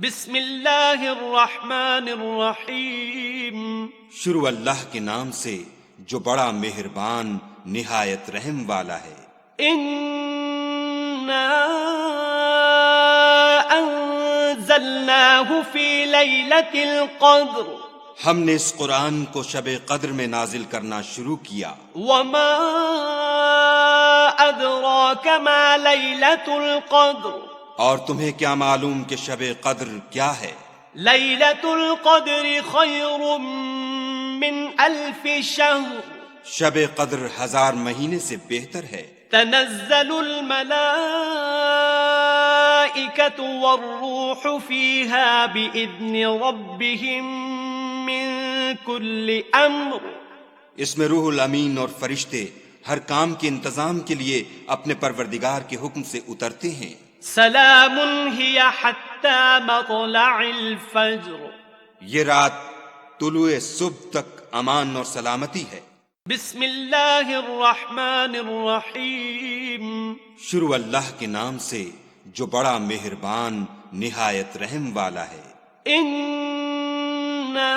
بسم اللہ الرحمن الرحیم، شروع اللہ کے نام سے جو بڑا مہربان نہایت رحم والا ہے۔ انا انزلناہ فی لیلۃ القدر، ہم نے اس قرآن کو شب قدر میں نازل کرنا شروع کیا۔ وما ادراک ما لیلۃ القدر، اور تمہیں کیا معلوم کہ شب قدر کیا ہے؟ لیلۃ القدر خیر من الف شہر، شب قدر 1000 مہینے سے بہتر ہے۔ تنزل الملائکۃ والروح فیہا بإذن ربہم من کل امر، اس میں روح الامین اور فرشتے ہر کام کے انتظام کے لیے اپنے پروردگار کے حکم سے اترتے ہیں۔ سلام ہی حتی مطلع الفجر، یہ رات طلوع صبح تک امان اور سلامتی ہے۔ بسم اللہ الرحمن الرحیم، شروع اللہ کے نام سے جو بڑا مہربان نہایت رحم والا ہے۔ انا